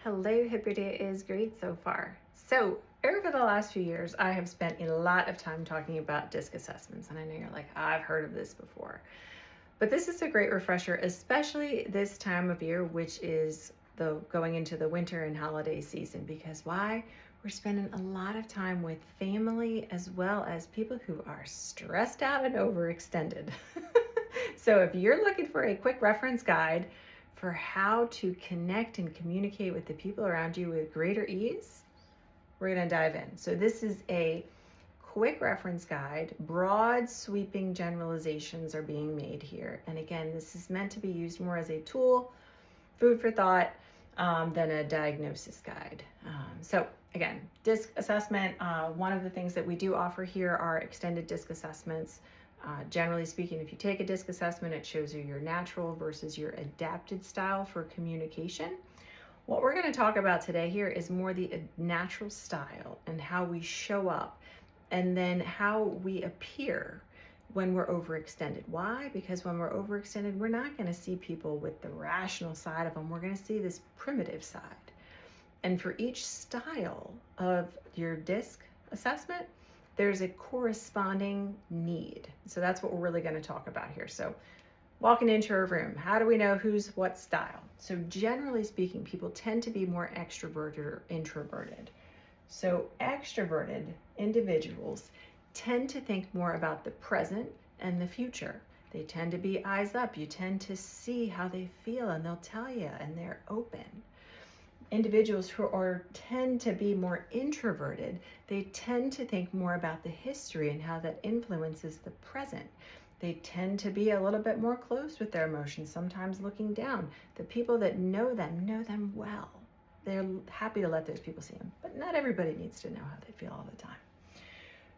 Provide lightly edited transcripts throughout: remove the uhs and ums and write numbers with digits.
Hello, hope your day is great so far. So, over the last few years, I have spent a lot of time talking about DISC assessments, and I know you're like, I've heard of this before. But this is a great refresher, especially this time of year, which is the going into the winter and holiday season. Because why? We're spending a lot of time with family as well as people who are stressed out and overextended. So if you're looking for a quick reference guide for how to connect and communicate with the people around you with greater ease, we're going to dive in. So this is a quick reference guide. Broad sweeping generalizations are being made here. And again, this is meant to be used more as a tool, food for thought, than a diagnosis guide. So again, DISC assessment, one of the things that we do offer here are extended DISC assessments. Generally speaking, if you take a DISC assessment, it shows you your natural versus your adapted style for communication. What we're going to talk about today here is more the natural style and how we show up and then how we appear when we're overextended. Why? Because when we're overextended, we're not going to see people with the rational side of them. We're going to see this primitive side. And for each style of your DISC assessment, there's a corresponding need. So that's what we're really going to talk about here. So walking into a room, how do we know who's what style? So generally speaking, people tend to be more extroverted or introverted. So extroverted individuals tend to think more about the present and the future. They tend to be eyes up. You tend to see how they feel and they'll tell you, and they're open. Individuals who tend to be more introverted, they tend to think more about the history and how that influences the present. They tend to be a little bit more closed with their emotions, sometimes looking down. The people that know them well. They're happy to let those people see them, but not everybody needs to know how they feel all the time.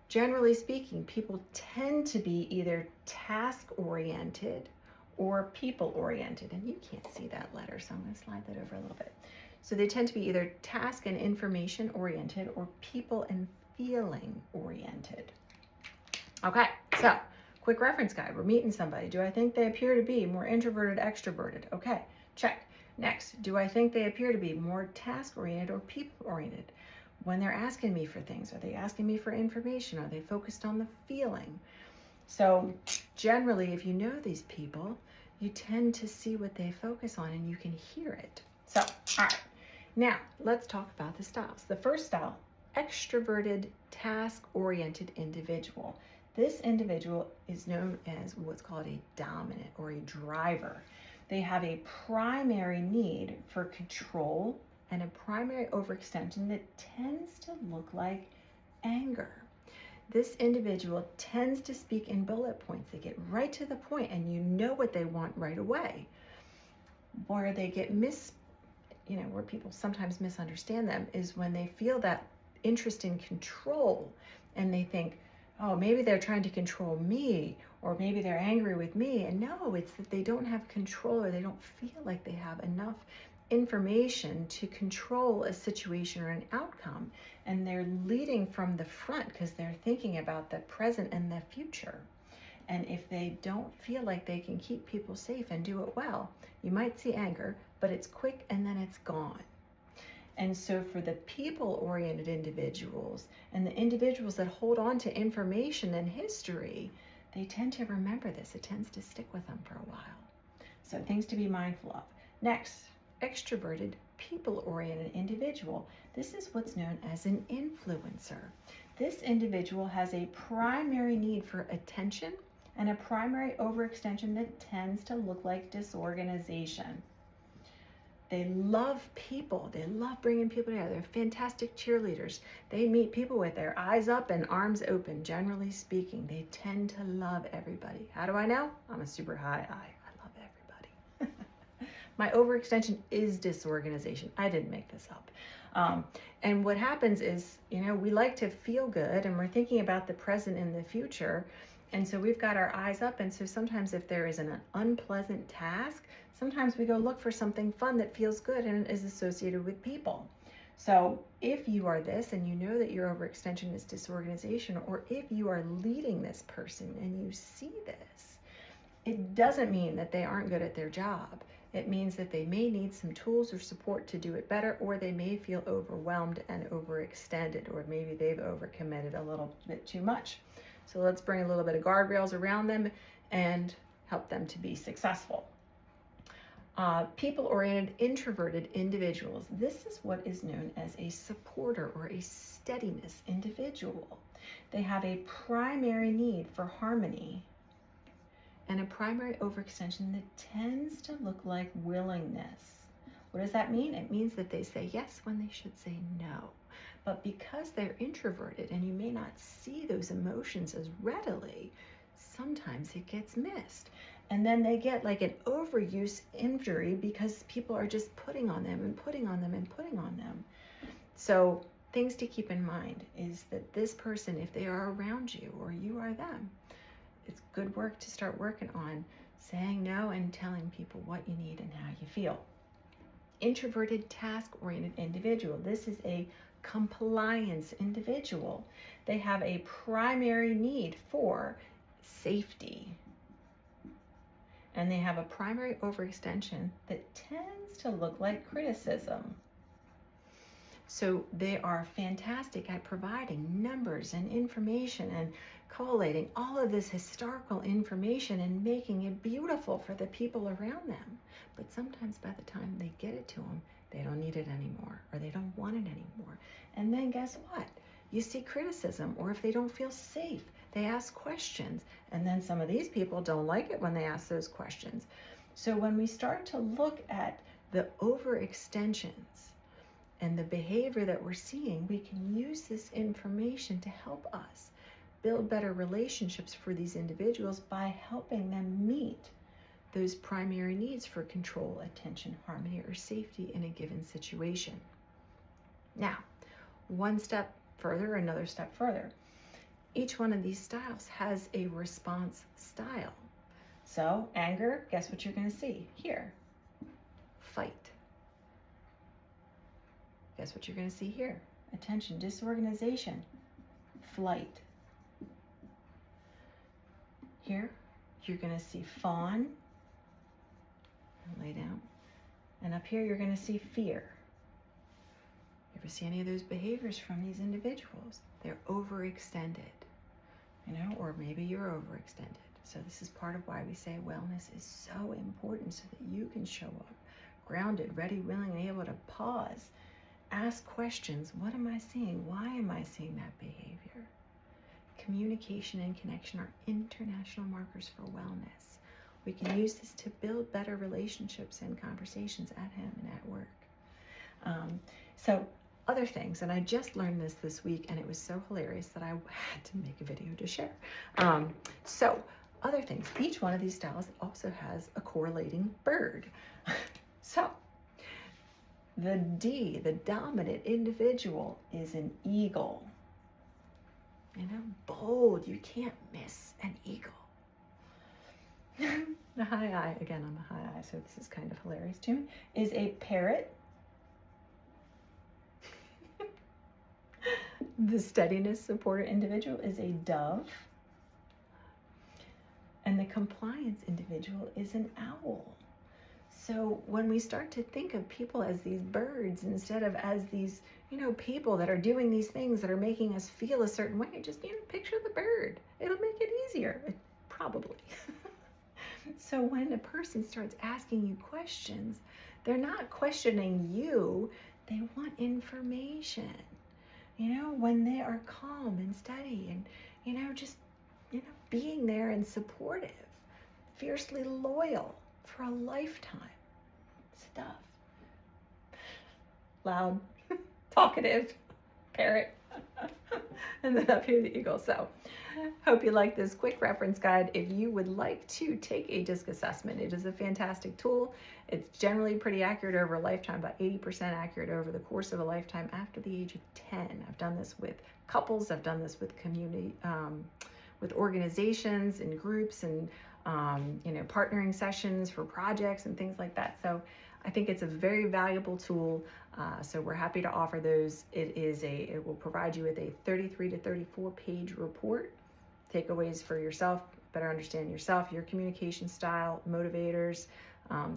Generally speaking, people tend to be either task-oriented or people-oriented, and you can't see that letter, so I'm going to slide that over a little bit. So they tend to be either task and information oriented or people and feeling oriented. Okay, so quick reference guide. We're meeting somebody. Do I think they appear to be more introverted, extroverted? Okay, check. Next, do I think they appear to be more task oriented or people oriented? When they're asking me for things, are they asking me for information? Are they focused on the feeling? So generally, if you know these people, you tend to see what they focus on and you can hear it. So, all right, now let's talk about the styles. The first style, extroverted, task-oriented individual. This individual is known as what's called a dominant or a driver. They have a primary need for control and a primary overextension that tends to look like anger. This individual tends to speak in bullet points. They get right to the point and you know what they want right away. Where they get where people sometimes misunderstand them is when they feel that interest in control and they think, oh, maybe they're trying to control me, or maybe they're angry with me. And no, it's that they don't have control or they don't feel like they have enough information to control a situation or an outcome. And they're leading from the front because they're thinking about the present and the future. And if they don't feel like they can keep people safe and do it well, you might see anger, but it's quick and then it's gone. And so for the people-oriented individuals and the individuals that hold on to information and history, they tend to remember this. It tends to stick with them for a while. So things to be mindful of. Next, extroverted, people-oriented individual. This is what's known as an influencer. This individual has a primary need for attention and a primary overextension that tends to look like disorganization. They love people. They love bringing people together. They're fantastic cheerleaders. They meet people with their eyes up and arms open. Generally speaking, they tend to love everybody. How do I know? I'm a super high I. I love everybody. My overextension is disorganization. I didn't make this up. And what happens is, we like to feel good and we're thinking about the present and the future. And so we've got our eyes up. And so sometimes if there is an unpleasant task, sometimes we go look for something fun that feels good and is associated with people. So if you are this and you know that your overextension is disorganization, or if you are leading this person and you see this, it doesn't mean that they aren't good at their job. It means that they may need some tools or support to do it better, or they may feel overwhelmed and overextended, or maybe they've overcommitted a little bit too much. So let's bring a little bit of guardrails around them and help them to be successful. People-oriented introverted individuals. This is what is known as a supporter or a steadiness individual. They have a primary need for harmony and a primary overextension that tends to look like willingness. What does that mean? It means that they say yes when they should say no. But because they're introverted and you may not see those emotions as readily, sometimes it gets missed. And then they get like an overuse injury because people are just putting on them and putting on them and putting on them. So things to keep in mind is that this person, if they are around you or you are them, it's good work to start working on saying no and telling people what you need and how you feel. Introverted task-oriented individual. This is a compliance individual. They have a primary need for safety. And they have a primary overextension that tends to look like criticism. So they are fantastic at providing numbers and information and collating all of this historical information and making it beautiful for the people around them. But sometimes by the time they get it to them, they don't need it anymore, or they don't want it anymore. And then guess what? You see criticism, or if they don't feel safe, they ask questions. And then some of these people don't like it when they ask those questions. So when we start to look at the overextensions and the behavior that we're seeing, we can use this information to help us build better relationships for these individuals by helping them meet those primary needs for control, attention, harmony, or safety in a given situation. Now, one step further, another step further. Each one of these styles has a response style. So, anger, guess what you're going to see here? Fight. Guess what you're going to see here? Attention, disorganization, flight. Here, you're going to see fawn, and lay down. And up here, you're going to see fear. You ever see any of those behaviors from these individuals? They're overextended, or maybe you're overextended. So this is part of why we say wellness is so important, so that you can show up grounded, ready, willing, and able to pause, ask questions. What am I seeing? Why am I seeing that behavior? Communication and connection are international markers for wellness. We can use this to build better relationships and conversations at home and at work. So other things, and I just learned this week, and it was so hilarious that I had to make a video to share. So other things, each one of these styles also has a correlating bird. So the D, the dominant individual, is an eagle. Bold, you can't miss an eagle. The high eye, again on the high eye, so this is kind of hilarious to me, is a parrot. The steadiness supporter individual is a dove. And the compliance individual is an owl. So when we start to think of people as these birds instead of as these, people that are doing these things that are making us feel a certain way, just, picture the bird. It'll make it easier, probably. So when a person starts asking you questions, they're not questioning you, they want information. When they are calm and steady and, being there and supportive, fiercely loyal for a lifetime. Stuff. Loud, talkative, parrot, and then up here the eagle. So hope you like this quick reference guide. If you would like to take a DISC assessment, it is a fantastic tool. It's generally pretty accurate over a lifetime, about 80% accurate over the course of a lifetime after the age of 10. I've done this with couples, I've done this with community, with organizations and groups and partnering sessions for projects and things like that. So I think it's a very valuable tool. So we're happy to offer those. It will provide you with a 33 to 34 page report, takeaways for yourself, better understand yourself, your communication style, motivators,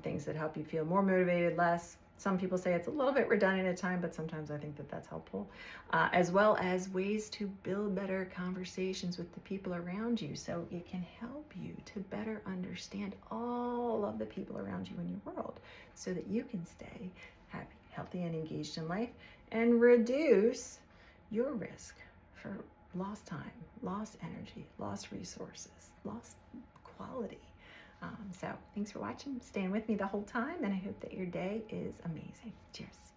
things that help you feel more motivated, less. Some people say it's a little bit redundant at times, but sometimes I think that that's helpful, as well as ways to build better conversations with the people around you, so it can help you to better understand all of the people around you in your world, so that you can stay happy, healthy, and engaged in life, and reduce your risk for lost time, lost energy, lost resources, lost quality. So thanks for watching, staying with me the whole time, and I hope that your day is amazing. Cheers.